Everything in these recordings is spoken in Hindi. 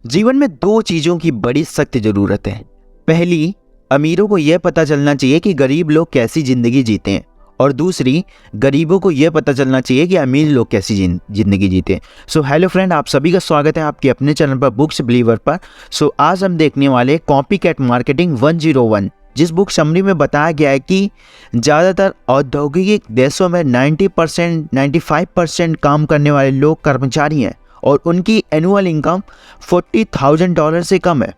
जीवन में दो चीज़ों की बड़ी सख्त ज़रूरत है। पहली, अमीरों को यह पता चलना चाहिए कि गरीब लोग कैसी ज़िंदगी जीते हैं, और दूसरी, गरीबों को यह पता चलना चाहिए कि अमीर लोग कैसी ज़िंदगी जीते हैं। सो हेलो फ्रेंड, आप सभी का स्वागत है आपके अपने चैनल पर बुक्स बिलीवर पर। सो आज हम देखने वाले कॉपी कैट मार्केटिंग 101, जिस बुक समरी में बताया गया है कि ज़्यादातर औद्योगिक देशों में 90% 95% काम करने वाले लोग कर्मचारी हैं और उनकी एनुअल इनकम $40,000 से कम है,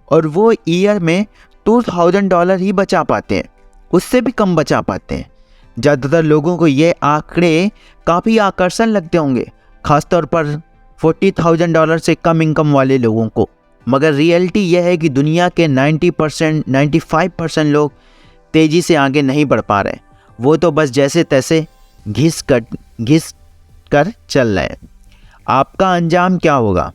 और वो ईयर में $2,000 ही बचा पाते हैं, उससे भी कम बचा पाते हैं। ज़्यादातर लोगों को ये आंकड़े काफ़ी आकर्षण लगते होंगे, ख़ासतौर पर $40,000 से कम इनकम वाले लोगों को। मगर रियलिटी यह है कि दुनिया के 90% 95% लोग तेज़ी से आगे नहीं बढ़ पा रहे। वो तो बस जैसे तैसे घिस कर चल रहे हैं। आपका अंजाम क्या होगा?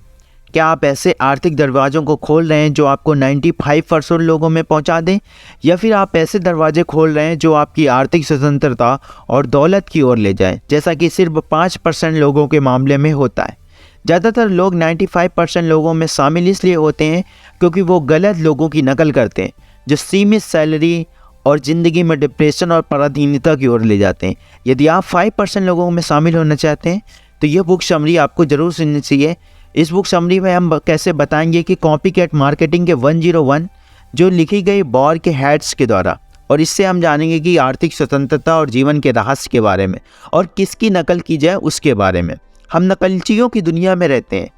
क्या आप ऐसे आर्थिक दरवाज़ों को खोल रहे हैं जो आपको 95% लोगों में पहुंचा दें, या फिर आप ऐसे दरवाजे खोल रहे हैं जो आपकी आर्थिक स्वतंत्रता और दौलत की ओर ले जाएं, जैसा कि सिर्फ 5% लोगों के मामले में होता है। ज़्यादातर लोग 95% लोगों में शामिल इसलिए होते हैं क्योंकि वो गलत लोगों की नकल करते हैं, जो सीमित सैलरी और ज़िंदगी में डिप्रेशन और पराधीनता की ओर ले जाते हैं। यदि आप 5% लोगों में शामिल होना चाहते हैं तो यह बुक समरी आपको ज़रूर सुननी चाहिए। इस बुक समरी में हम कैसे बताएंगे कि कॉपी कैट मार्केटिंग के 101 जो लिखी गई बॉर के हेड्स के द्वारा, और इससे हम जानेंगे कि आर्थिक स्वतंत्रता और जीवन के रहस्य के बारे में, और किसकी नकल की जाए उसके बारे में। हम नकलचियों की दुनिया में रहते हैं।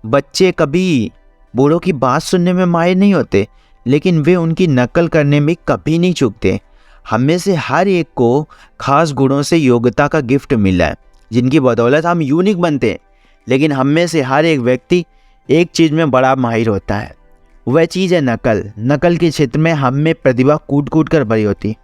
बच्चे कभी बूढ़ों की बात सुनने में माहिर नहीं होते, लेकिन वे उनकी नकल करने में कभी नहीं चूकते। हम में से हर एक को खास गुणों से योग्यता का गिफ्ट मिला है, जिनकी बदौलत हम यूनिक बनते हैं। लेकिन हम में से हर एक व्यक्ति एक चीज़ में बड़ा माहिर होता है, वह चीज़ है नकल। नकल के क्षेत्र में हम में प्रतिभा कूट कूट कर भरी होती।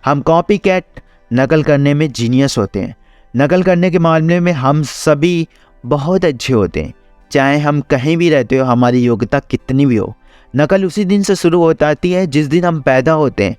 हम कॉपी कैट नकल करने में जीनियस होते हैं। नकल करने के मामले में हम सभी बहुत अच्छे होते हैं, चाहे हम कहीं भी रहते हो, हमारी योग्यता कितनी भी हो। नकल उसी दिन से शुरू होती है जिस दिन हम पैदा होते हैं।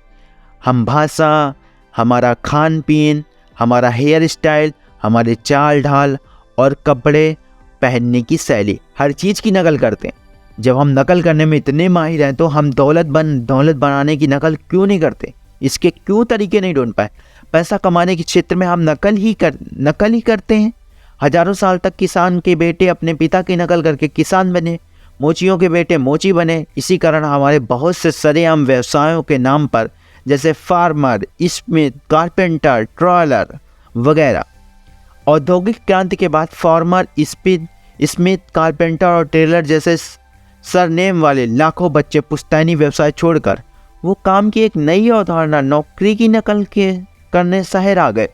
हम भाषा, हमारा खान पीन, हमारा हेयर स्टाइल, हमारे चाल ढाल और कपड़े पहनने की शैली, हर चीज़ की नकल करते हैं। जब हम नकल करने में इतने माहिर हैं तो हम दौलत बनाने की नकल क्यों नहीं करते? इसके क्यों तरीके नहीं ढूंढ पाए? पैसा कमाने के क्षेत्र में हम नकल ही करते हैं। हजारों साल तक किसान के बेटे अपने पिता की नकल करके किसान बने, मोचियों के बेटे मोची बने। इसी कारण हमारे बहुत से सरेआम व्यवसायों के नाम पर, जैसे फार्मर, स्मिथ, कारपेंटर, ट्रॉलर वगैरह। औद्योगिक क्रांति के बाद फार्मर, स्मिथ, कारपेंटर और टेलर जैसे सरनेम वाले लाखों बच्चे पुश्तैनी व्यवसाय छोड़कर वो काम की एक नई अवधारणा नौकरी की नकल करने शहर आ गए।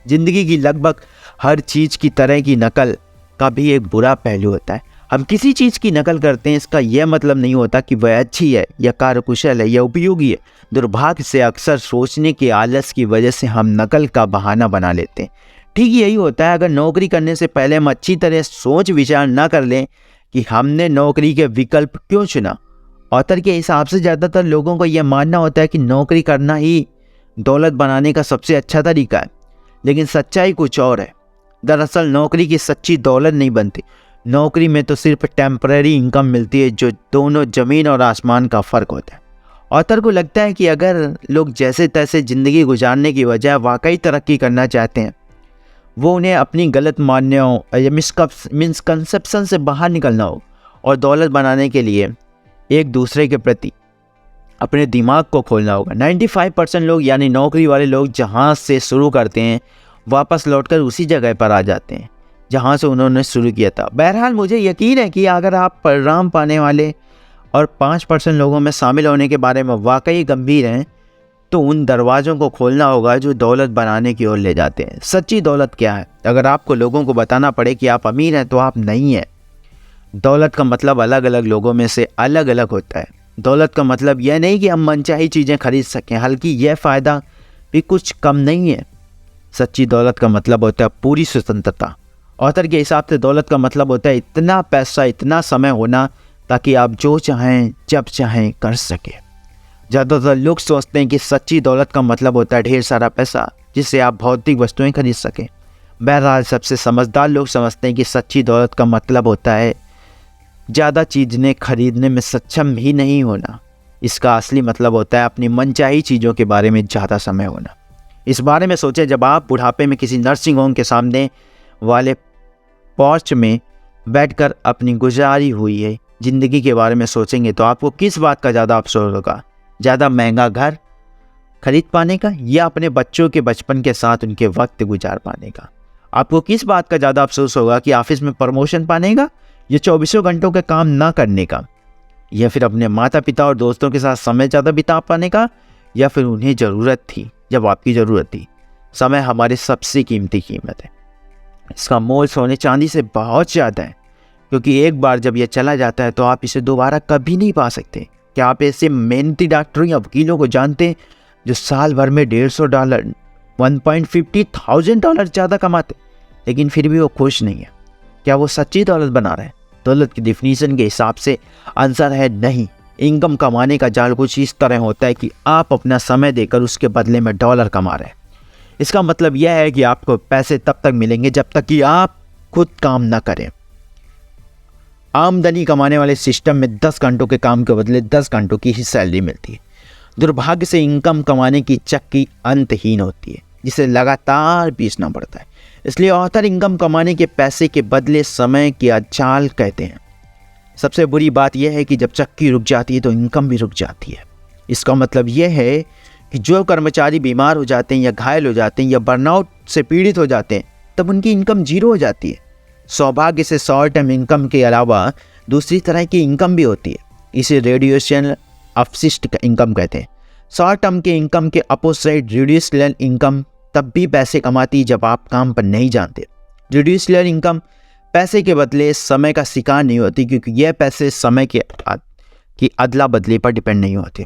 जिंदगी की लगभग हर चीज़ की तरह की नकल का भी एक बुरा पहलू होता है। हम किसी चीज़ की नकल करते हैं, इसका यह मतलब नहीं होता कि वह अच्छी है या कार्यकुशल है या उपयोगी है। दुर्भाग्य से अक्सर सोचने के आलस की वजह से हम नकल का बहाना बना लेते हैं। ठीक यही होता है अगर नौकरी करने से पहले हम अच्छी तरह सोच विचार ना कर लें कि हमने नौकरी के विकल्प क्यों चुना। ऑथर के हिसाब से ज़्यादातर लोगों को यह मानना होता है कि नौकरी करना ही दौलत बनाने का सबसे अच्छा तरीका है, लेकिन सच्चाई कुछ और है। दरअसल नौकरी की सच्ची दौलत नहीं बनती। नौकरी में तो सिर्फ टेम्पररी इनकम मिलती है, जो दोनों ज़मीन और आसमान का फ़र्क होता है। ऑथर को लगता है कि अगर लोग जैसे तैसे ज़िंदगी गुजारने की बजाय वाकई तरक्की करना चाहते हैं, वो उन्हें अपनी गलत मान्यताओं या मिसकंसेप्शन से बाहर निकलना हो, और दौलत बनाने के लिए एक दूसरे के प्रति अपने दिमाग को खोलना होगा। 95% लोग यानी नौकरी वाले लोग जहाँ से शुरू करते हैं, वापस लौटकर उसी जगह पर आ जाते हैं जहाँ से उन्होंने शुरू किया था। बहरहाल मुझे यकीन है कि अगर आप परिणाम पाने वाले और 5% लोगों में शामिल होने के बारे में वाकई गंभीर हैं, तो उन दरवाज़ों को खोलना होगा जो दौलत बनाने की ओर ले जाते हैं। सच्ची दौलत क्या है? अगर आपको लोगों को बताना पड़े कि आप अमीर हैं तो आप नहीं हैं। दौलत का मतलब अलग अलग लोगों में से अलग अलग होता है। दौलत का मतलब यह नहीं कि हम मनचाही चीज़ें खरीद सकें, हालांकि यह फ़ायदा भी कुछ कम नहीं है। सच्ची दौलत का मतलब होता है पूरी स्वतंत्रता। ऑथर के हिसाब से दौलत का मतलब होता है इतना पैसा, इतना समय होना ताकि आप जो चाहें जब चाहें कर सकें। ज़्यादातर लोग सोचते हैं कि सच्ची दौलत का मतलब होता है ढेर सारा पैसा जिससे आप भौतिक वस्तुएं खरीद सकें। बहरहाल सबसे समझदार लोग समझते हैं कि सच्ची दौलत का मतलब होता है ज़्यादा चीज़ें खरीदने में सक्षम ही नहीं होना। इसका असली मतलब होता है अपनी मनचाही चीज़ों के बारे में ज़्यादा समय होना। इस बारे में सोचें, जब आप बुढ़ापे में किसी नर्सिंग होम के सामने वाले पोर्च में बैठकर अपनी गुजारी हुई है ज़िंदगी के बारे में सोचेंगे तो आपको किस बात का ज़्यादा अफसोस होगा? ज़्यादा महंगा घर खरीद पाने का या अपने बच्चों के बचपन के साथ उनके वक्त गुजार पाने का? आपको किस बात का ज़्यादा अफसोस होगा कि ऑफिस में प्रमोशन पाने का या 24 घंटों के काम ना करने का, या फिर अपने माता पिता और दोस्तों के साथ समय ज़्यादा बिता पाने का, या फिर उन्हें ज़रूरत थी जब आपकी ज़रूरत थी? समय हमारी सबसे कीमती कीमत है। इसका मोल सोने चांदी से बहुत ज़्यादा है, क्योंकि एक बार जब यह चला जाता है तो आप इसे दोबारा कभी नहीं पा सकते। क्या आप ऐसे मेहनती डॉक्टरों या वकीलों को जानते हैं जो साल भर में $150 $150,000 ज़्यादा कमाते लेकिन फिर भी वो खुश नहीं है? क्या वो सच्ची दौलत बना रहे हैं? दौलत की डिफिनीशन के हिसाब से आंसर है नहीं। इनकम कमाने का जाल कुछ इस तरह होता है कि आप अपना समय देकर उसके बदले में डॉलर कमा रहे हैं। इसका मतलब यह है कि आपको पैसे तब तक मिलेंगे जब तक कि आप खुद काम ना करें। आमदनी कमाने वाले सिस्टम में 10 घंटों के काम के बदले 10 घंटों की ही सैलरी मिलती है। दुर्भाग्य से इनकम कमाने की चक्की अंतहीन होती है, जिसे लगातार पीसना पड़ता है। इसलिए ऑथर इनकम कमाने के पैसे के बदले समय की अचाल कहते हैं। सबसे बुरी बात यह है कि जब चक्की रुक जाती है तो इनकम भी रुक जाती है। इसका मतलब यह है कि जो कर्मचारी बीमार हो जाते हैं या घायल हो जाते हैं या बर्नआउट से पीड़ित हो जाते हैं तब उनकी इनकम जीरो हो जाती है। सौभाग्य से शॉर्ट टर्म इनकम के अलावा दूसरी तरह की इनकम भी होती है। इसे रेडिएशन अपशिष्ट इनकम कहते हैं। शॉर्ट टर्म के इनकम के अपोजिट रेडिएशनल इनकम तब भी पैसे कमाती जब आप काम पर नहीं जानते। रेडिएशनल इनकम पैसे के बदले समय का शिकार नहीं होती, क्योंकि यह पैसे समय की अदला बदली पर डिपेंड नहीं होते।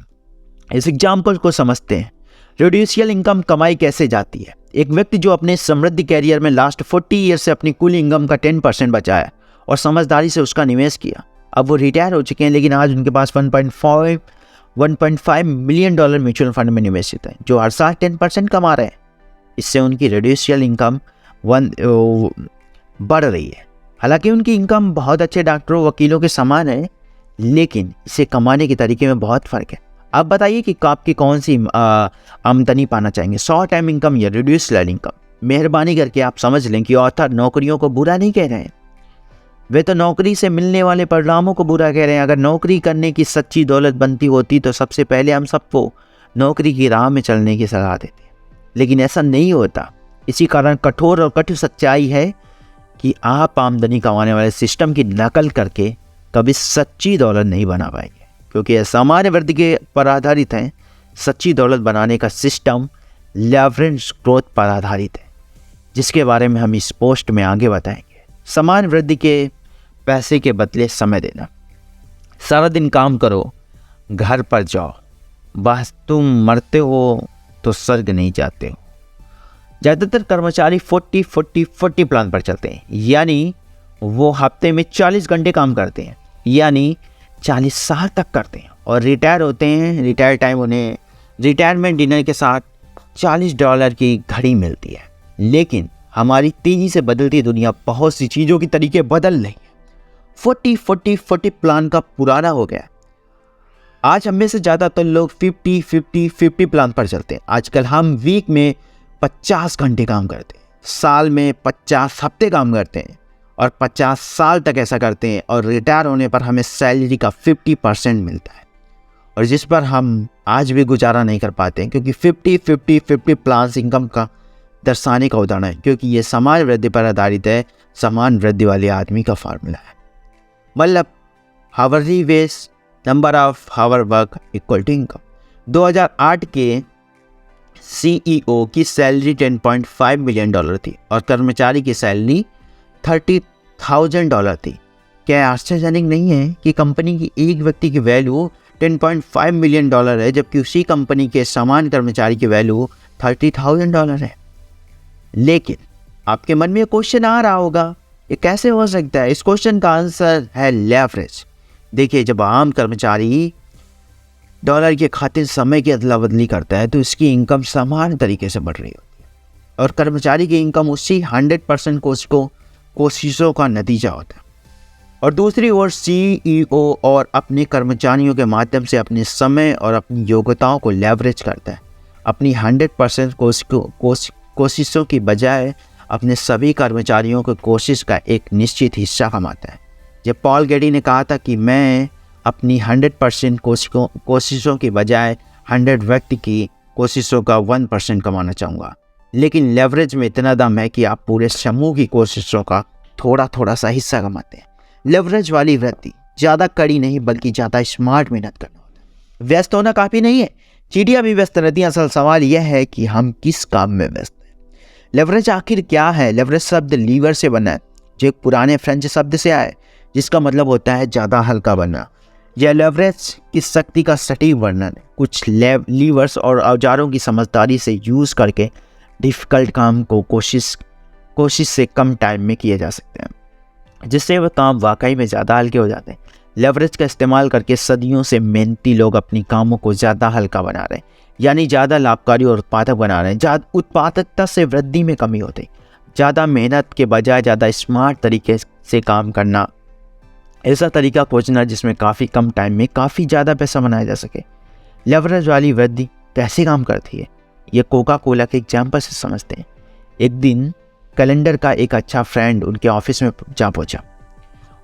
इस एग्जाम्पल को समझते हैं। रेडिएशनल इनकम कमाई कैसे जाती है? एक व्यक्ति जो अपने समृद्धि कैरियर में लास्ट 40 ईयर से अपनी कुल इनकम का 10% बचाया और समझदारी से उसका निवेश किया। अब वो रिटायर हो चुके हैं, लेकिन आज उनके पास $1.5 मिलियन म्यूचुअल फंड में निवेशित है, जो हर साल 10% कमा रहे हैं। इससे उनकी रेडिएशनल इनकम बढ़ रही है। हालांकि उनकी इनकम बहुत अच्छे डॉक्टरों वकीलों के समान है, लेकिन इसे कमाने के तरीके में बहुत फ़र्क है। आप बताइए कि आपकी कौन सी आमदनी पाना चाहेंगे, शॉर्ट टाइम इनकम या रेडिएशनल इनकम? मेहरबानी करके आप समझ लें कि ऑथर नौकरियों को बुरा नहीं कह रहे हैं, वे तो नौकरी से मिलने वाले परिणामों को बुरा कह रहे हैं। अगर नौकरी करने की सच्ची दौलत बनती होती तो सबसे पहले हम सबको नौकरी की राह में चलने की सलाह देते, लेकिन ऐसा नहीं होता। इसी कारण कठोर और कटु सच्चाई है कि आप आमदनी कमाने वाले सिस्टम की नकल करके कभी सच्ची दौलत नहीं बना पाएंगे, क्योंकि यह सामान्य वृद्धि के पर आधारित है। सच्ची दौलत बनाने का सिस्टम लेवरेज ग्रोथ पर आधारित है, जिसके बारे में हम इस पोस्ट में आगे बताएंगे। समान वृद्धि के पैसे के बदले समय देना। सारा दिन काम करो, घर पर जाओ, बस तुम मरते हो तो स्वर्ग नहीं जाते हो। ज़्यादातर कर्मचारी 40-40-40 प्लान पर चलते हैं, यानी वो हफ्ते में 40 घंटे काम करते हैं, यानी 40 साल तक करते हैं और रिटायर होते हैं। रिटायर टाइम उन्हें रिटायरमेंट डिनर के साथ $40 की घड़ी मिलती है। लेकिन हमारी तेज़ी से बदलती दुनिया बहुत सी चीज़ों के तरीके बदल रही है। 40-40-40 प्लान का पुराना हो गया। आज हम में से ज़्यादातर लोग 50-50-50 प्लान पर चलते हैं। आजकल हम वीक में 50 घंटे काम करते हैं, साल में 50 हफ्ते काम करते हैं और 50 साल तक ऐसा करते हैं, और रिटायर होने पर हमें सैलरी का 50% मिलता है, और जिस पर हम आज भी गुजारा नहीं कर पाते, क्योंकि 50-50-50 प्लान इनकम का दर्शाने का उदाहरण है, क्योंकि ये समान वृद्धि पर आधारित है। समान वृद्धि वाले आदमी का फार्मूला है, मतलब hourly wage number of hour work equal to income. 2008 के CEO की सैलरी $10.5 मिलियन थी और कर्मचारी की सैलरी $30,000 थी। क्या आश्चर्यजनक नहीं है कि कंपनी की एक व्यक्ति की वैल्यू $10.5 मिलियन है, जबकि उसी कंपनी के समान कर्मचारी की वैल्यू $30,000 है। लेकिन आपके मन में क्वेश्चन आ रहा होगा, ये कैसे हो सकता है? इस क्वेश्चन का आंसर है लेवरेज। देखिए, जब आम कर्मचारी डॉलर के खातिर समय की अदला बदली करता है तो इसकी इनकम समान तरीके से बढ़ रही होती है, और कर्मचारी की इनकम उसी 100% कोशिशों का नतीजा होता है। और दूसरी ओर CEO और अपने कर्मचारियों के माध्यम से अपने समय और अपनी योग्यताओं को लेवरेज करता है। अपनी 100% कोशिशों की बजाय अपने सभी कर्मचारियों की कोशिश का एक निश्चित हिस्सा कमाता है। जब पॉल गेडी ने कहा था कि मैं अपनी 100% कोशिशों की बजाय 100 व्यक्ति की कोशिशों का 1% कमाना चाहूँगा, लेकिन लेवरेज में इतना दम है कि आप पूरे समूह की कोशिशों का थोड़ा थोड़ा सा हिस्सा कमाते हैं। लेवरेज वाली वृत्ति ज़्यादा कड़ी नहीं बल्कि ज़्यादा स्मार्ट मेहनत करना होता है। व्यस्त होना काफ़ी नहीं है, चींटियाँ भी व्यस्त रहती हैं। असल सवाल यह है कि हम किस काम में व्यस्त हैं। लेवरेज आखिर क्या है? लेवरेज शब्द लीवर से बना है, जो एक पुराने फ्रेंच शब्द से आया है जिसका मतलब होता है ज़्यादा हल्का बनना। यह लेवरेज की शक्ति का सटीक वर्णन है। कुछ लीवर्स और औजारों की समझदारी से यूज़ करके डिफ़िकल्ट काम को कोशिश से कम टाइम में किए जा सकते हैं, जिससे वह काम वाकई में ज़्यादा हल्के हो जाते हैं। लेवरेज का इस्तेमाल करके सदियों से मेहनती लोग अपनी कामों को ज़्यादा हल्का बना रहे हैं, यानी ज़्यादा लाभकारी और उत्पादक बना रहे हैं। ज़्यादा उत्पादकता से वृद्धि में कमी होती, ज़्यादा मेहनत के बजाय ज़्यादा स्मार्ट तरीके से काम करना, ऐसा तरीका खोजना जिसमें काफ़ी कम टाइम में काफ़ी ज़्यादा पैसा बनाया जा सके। लेवरेज वाली वृद्धि कैसे काम करती है, ये कोका कोला के एग्जाम्पल से समझते हैं। एक दिन कैलेंडर का एक अच्छा फ्रेंड उनके ऑफिस में जा पहुंचा।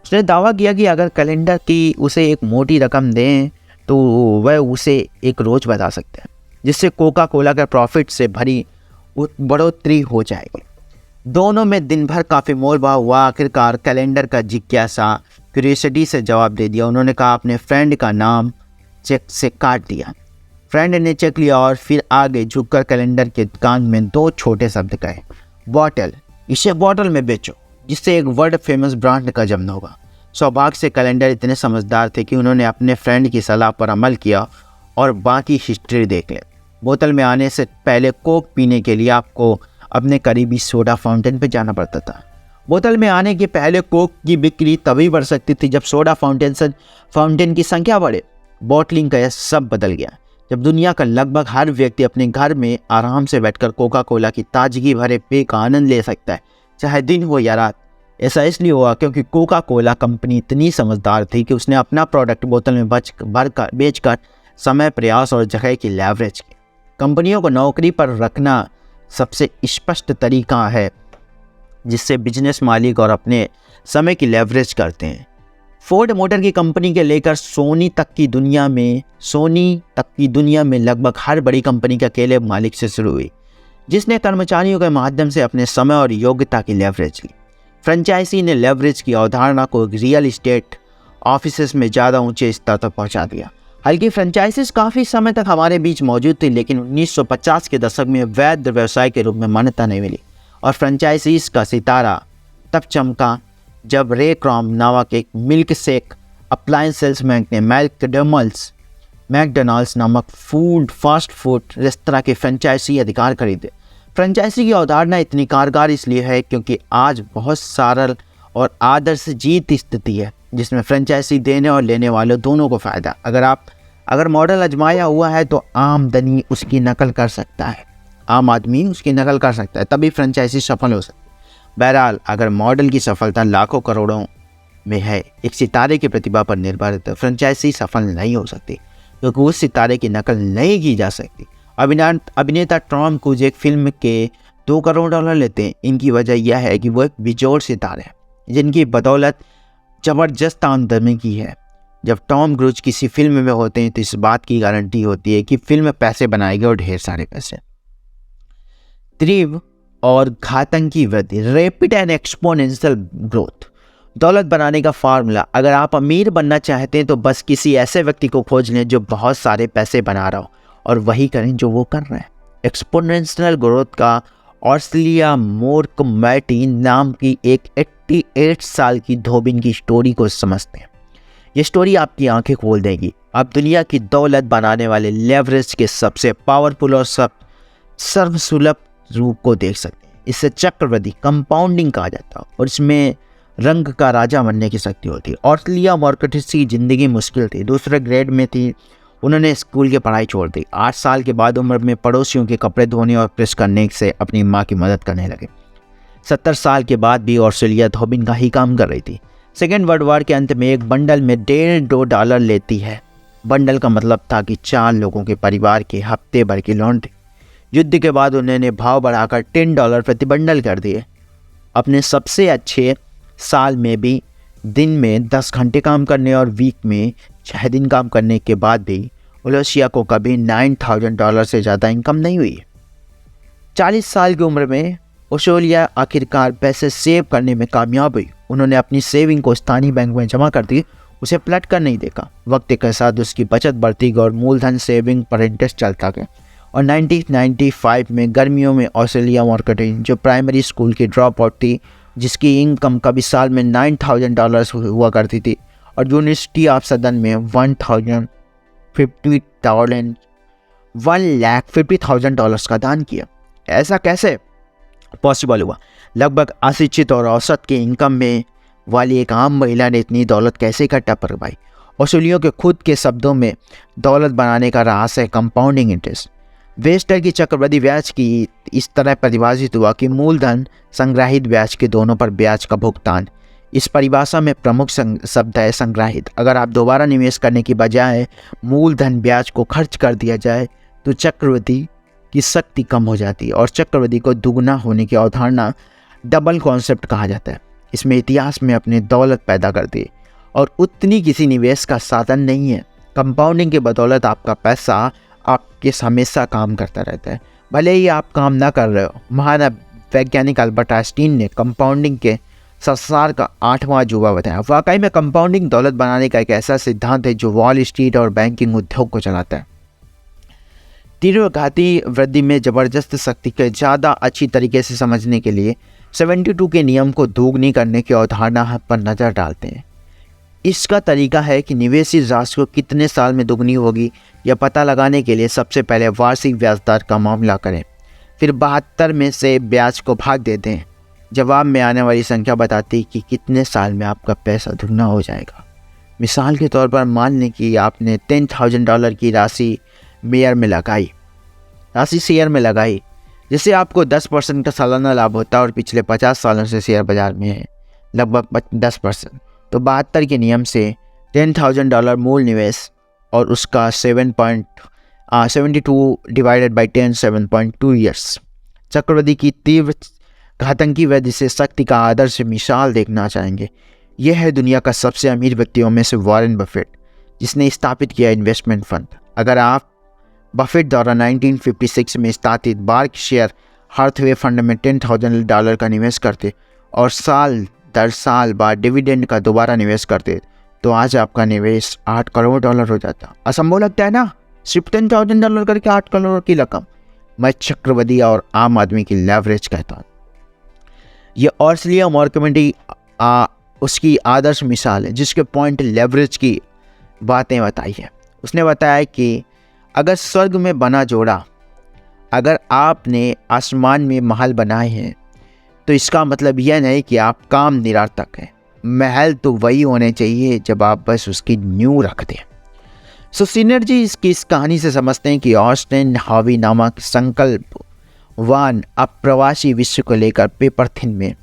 उसने दावा किया कि अगर कैलेंडर की उसे एक मोटी रकम दें तो वह उसे एक रोज बता सकते हैं, जिससे कोका कोला के प्रॉफिट से भरी बढ़ोतरी हो जाएगी। दोनों में दिन भर काफ़ी मोल भाव हुआ। आखिरकार कैलेंडर का जिज्ञासा क्यूरियोसिटी से जवाब दे दिया। उन्होंने कहा अपने फ्रेंड का नाम चेक से काट दिया। फ्रेंड ने चेक लिया और फिर आगे झुककर कैलेंडर के कान में 2 छोटे शब्द कहे, बॉटल, इसे बॉटल में बेचो, जिससे एक वर्ल्ड फेमस ब्रांड का जन्म होगा। सौभाग्य से कैलेंडर इतने समझदार थे कि उन्होंने अपने फ्रेंड की सलाह पर अमल किया और बाकी हिस्ट्री देख ले। बोतल में आने से पहले कोक पीने के लिए आपको अपने करीबी सोडा फाउंटेन पर जाना पड़ता था। बोतल में आने के पहले कोक की बिक्री तभी बढ़ सकती थी जब सोडा फाउंटेन की संख्या बढ़े। बॉटलिंग का यह सब बदल गया जब दुनिया का लगभग हर व्यक्ति अपने घर में आराम से बैठकर कोका कोला की ताजगी भरे पेय का आनंद ले सकता है, चाहे दिन हो या रात। ऐसा इसलिए हुआ क्योंकि कोका कोला कंपनी इतनी समझदार थी कि उसने अपना प्रोडक्ट बोतल में बेचकर समय, प्रयास और जगह की लेवरेज की। कंपनियों को नौकरी पर रखना सबसे स्पष्ट तरीका है जिससे बिजनेस मालिक और अपने समय की लेवरेज करते हैं। फोर्ड मोटर की कंपनी के लेकर सोनी तक की दुनिया में लगभग हर बड़ी कंपनी के अकेले मालिक से शुरू हुई, जिसने कर्मचारियों के माध्यम से अपने समय और योग्यता की लेवरेज ली। फ्रेंचाइजी ने लेवरेज की अवधारणा को रियल इस्टेट ऑफिसेस में ज़्यादा ऊंचे स्तर तक पहुंचा दिया। हालांकि फ्रेंचाइजीज काफ़ी समय तक हमारे बीच मौजूद थी, लेकिन 1950 के दशक में वैध व्यवसाय के रूप में मान्यता नहीं मिली और फ्रेंचाइजीज का सितारा तब चमका जब रे क्रॉम नामक एक मिल्क शेक अप्लायंस सेल्समैन ने मैकडॉनल्ड्स नामक फास्ट फूड रेस्तरां के फ्रेंचाइजी अधिकार खरीदे। फ्रेंचाइजी की अवधारणा इतनी कारगर इसलिए है क्योंकि आज बहुत सरल और आदर्श जीत स्थिति है जिसमें फ्रेंचाइजी देने और लेने वालों दोनों को फ़ायदा। अगर मॉडल आजमाया हुआ है तो आमदनी उसकी नकल कर सकता है, आम आदमी उसकी नकल कर सकता है, तभी फ्रेंचाइजी सफल हो सकती है। बहरहाल अगर मॉडल की सफलता लाखों करोड़ों में है, एक सितारे की प्रतिभा पर निर्भर है, तो फ्रेंचाइजी सफल नहीं हो सकती क्योंकि उस सितारे की नकल नहीं की जा सकती। अभिनेता टॉम क्रूज एक फिल्म के $2 करोड़ लेते हैं। इनकी वजह यह है कि वो एक बेजोड़ सितारे हैं जिनकी बदौलत ज़बरदस्त आमदनी की है। जब टॉम क्रूज किसी फिल्म में होते हैं तो इस बात की गारंटी होती है कि फिल्म पैसे बनाएगी और ढेर सारे पैसे। तीव्र और घातंकी वृद्धि, रैपिड एंड एक्सपोनेंशियल ग्रोथ, दौलत बनाने का फार्मूला। अगर आप अमीर बनना चाहते हैं तो बस किसी ऐसे व्यक्ति को खोज लें जो बहुत सारे पैसे बना रहा हो और वही करें जो वो कर रहे हैं। एक्सपोनेंशियल ग्रोथ का ऑस्ट्रेलिया मोर्क मैटी नाम की एक 88 साल की धोबिन की स्टोरी को समझते हैं। ये स्टोरी आपकी आंखें खोल देगी। आप दुनिया की दौलत बनाने वाले लेवरेज के सबसे पावरफुल और सर्वसुलभ रूप को देख सकते हैं। इसे चक्रवृद्धि कंपाउंडिंग कहा जाता है और इसमें रंग का राजा बनने की शक्ति होती है। ऑस्ट्रेलिया मॉर्कटिस की ज़िंदगी मुश्किल थी, दूसरे ग्रेड में थी। उन्होंने स्कूल की पढ़ाई छोड़ दी। 8 साल के बाद उम्र में पड़ोसियों के कपड़े धोने और प्रेस करने से अपनी माँ की मदद करने लगे। 70 साल के बाद भी ऑस्ट्रेलिया धोबिन का ही काम कर रही थी। सेकेंड वर्ल्ड वॉर के अंत में एक बंडल में $1.5 लेती है। बंडल का मतलब था कि 4 लोगों के परिवार के हफ्ते भर की लॉन्ड्री। युद्ध के बाद उन्होंने भाव बढ़ाकर $10 प्रति बंडल कर दिए। अपने सबसे अच्छे साल में भी दिन में 10 घंटे काम करने और वीक में 6 दिन काम करने के बाद भी ओलेसिया को कभी $9,000 से ज़्यादा इनकम नहीं हुई। 40 साल की उम्र में ओलेसिया आखिरकार पैसे सेव करने में कामयाब हुई। उन्होंने अपनी सेविंग को स्थानीय बैंक में जमा कर दी, उसे पलट कर नहीं देखा। वक्त के साथ उसकी बचत बढ़ती गई और मूलधन सेविंग पर इंटरेस्ट चलता गया और 1995 में गर्मियों में ओलेसिया मार्केटिंग, जो प्राइमरी स्कूल की ड्रॉप आउट थी, जिसकी इनकम कभी साल में $9,000 हुआ करती थी, और यूनिवर्सिटी ऑफ सदन में $1,50,000 का दान किया। ऐसा कैसे पॉसिबल हुआ? लगभग अशिक्षित और औसत के इनकम में वाली एक आम महिला ने इतनी दौलत कैसे इकट्ठा करवाई? ओलेसिया के खुद के शब्दों में दौलत बनाने का रहस्य है कंपाउंडिंग इंटरेस्ट। वेस्टर की चक्रवृद्धि ब्याज की इस तरह परिभाषित हुआ कि मूलधन संग्रहित ब्याज के दोनों पर ब्याज का भुगतान। इस परिभाषा में प्रमुख शब्द है संग्रहित। अगर आप दोबारा निवेश करने की बजाय मूलधन ब्याज को खर्च कर दिया जाए तो चक्रवृद्धि की शक्ति कम हो जाती है, और चक्रवृद्धि को दुगना होने की अवधारणा डबल कॉन्सेप्ट कहा जाता है। इसमें इतिहास में अपनी दौलत पैदा करती है और उतनी किसी निवेश का साधन नहीं है। कंपाउंडिंग के बदौलत आपका पैसा आपके हमेशा काम करता रहता है, भले ही आप काम ना कर रहे हो। महान वैज्ञानिक अल्बर्ट आइंस्टीन ने कंपाउंडिंग के संसार का 8वां अजूबा बताया। वाकई में कंपाउंडिंग दौलत बनाने का एक ऐसा सिद्धांत है जो वॉल स्ट्रीट और बैंकिंग उद्योग को चलाता है। तीव्रघाती वृद्धि में ज़बरदस्त शक्ति के ज़्यादा अच्छी तरीके से समझने के लिए 72 के नियम को दोगुनी करने की अवधारणा पर नज़र डालते हैं। इसका तरीका है कि निवेशित राशि को कितने साल में दोगुनी होगी यह पता लगाने के लिए सबसे पहले वार्षिक ब्याज दर का मामला करें, फिर 72 में से ब्याज को भाग देते हैं। जवाब में आने वाली संख्या बताती है कि कितने साल में आपका पैसा दुगना हो जाएगा। मिसाल के तौर पर मान लें कि आपने $10,000 की राशि शेयर में लगाई, जिससे आपको 10% का सालाना लाभ होता है और पिछले 50 सालों से शेयर बाजार में है लगभग 10%। तो 72 के नियम से $10,000 मूल निवेश और उसका 72 डिवाइडेड बाई 10 7.2 ईयर्स। चक्रवृद्धि की तीव्र घातंकी वृद्धि से शक्ति का आदर्श मिसाल देखना चाहेंगे। यह है दुनिया का सबसे अमीर व्यक्तियों में से वॉरेन बफेट, जिसने स्थापित किया इन्वेस्टमेंट फंड। अगर आप बफेट द्वारा 1956 में स्थापित बार्कशायर हाथवे फंड में $10,000 का निवेश करते और साल दर साल बाद डिविडेंड का दोबारा निवेश करते तो आज आपका निवेश $8 करोड़ हो जाता। असंभव लगता है ना? सिर्फ $10,000 करके 8 करोड़ की रकम। मैं चक्रवृद्धि और आम आदमी की लेवरेज कहता हूँ। यह ओलेसिया मार्केटिंग उसकी आदर्श मिसाल है, जिसके पॉइंट लेवरेज की बातें बताई है। उसने बताया कि अगर स्वर्ग में बना जोड़ा, अगर आपने आसमान में महल बनाए हैं तो इसका मतलब यह नहीं कि आप काम निरर्थक है। महल तो वही होने चाहिए जब आप बस उसकी नींव रख दें। सो सिनर्जी इसकी इस कहानी से समझते हैं कि ऑस्टिन हावी नामक संकल्पवान अप्रवासी विश्व को लेकर पेपर थिन में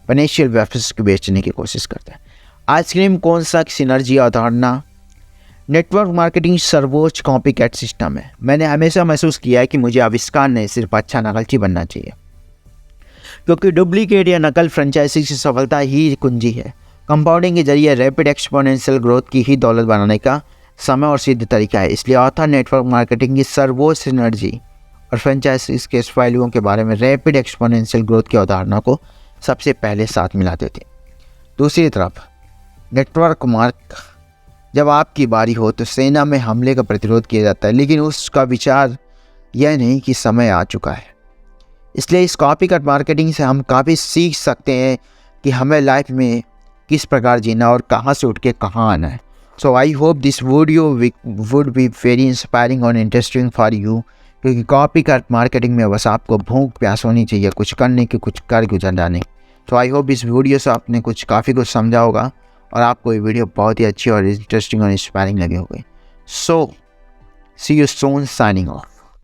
फाइनेंशियल वेफर्स को बेचने की कोशिश करता है। आइसक्रीम कौन सा सिनर्जी अवधारणा नेटवर्क मार्केटिंग सर्वोच्च कॉपी कैट सिस्टम है। मैंने हमेशा महसूस किया है कि मुझे आविष्कार नहीं, सिर्फ अच्छा नकलची बनना चाहिए, क्योंकि डुप्लीकेट या नकल फ्रेंचाइजी की सफलता ही कुंजी है। कंपाउंडिंग के जरिए रैपिड एक्सपोनेंशियल ग्रोथ की ही दौलत बनाने का समय और सिद्ध तरीका है। इसलिए ऑथर नेटवर्क मार्केटिंग की सर्वोच्च सिनर्जी और फ्रेंचाइजीज के पहलुओं के बारे में रैपिड एक्सपोनेंशियल ग्रोथ की अवधारणा को सबसे पहले साथ मिलाते थे। दूसरी तरफ नेटवर्क मार्क, जब आपकी बारी हो तो सेना में हमले का प्रतिरोध किया जाता है, लेकिन उसका विचार यह नहीं कि समय आ चुका है। इसलिए इस कॉपी कट मार्केटिंग से हम काफ़ी सीख सकते हैं कि हमें लाइफ में किस प्रकार जीना और कहाँ से उठ के कहाँ आना है। So I hope this video would be very inspiring और इंटरेस्टिंग फॉर यू, क्योंकि कॉपी कट मार्केटिंग में बस आपको भूख प्यास होनी चाहिए कुछ करने की, कुछ कर गुजर जाने। तो आई होप इस वीडियो से आपने काफ़ी कुछ समझा होगा और आपको ये वीडियो बहुत ही अच्छी और इंटरेस्टिंग और इंस्पायरिंग लगी होगी। सो सी यू सून, साइनिंग ऑफ।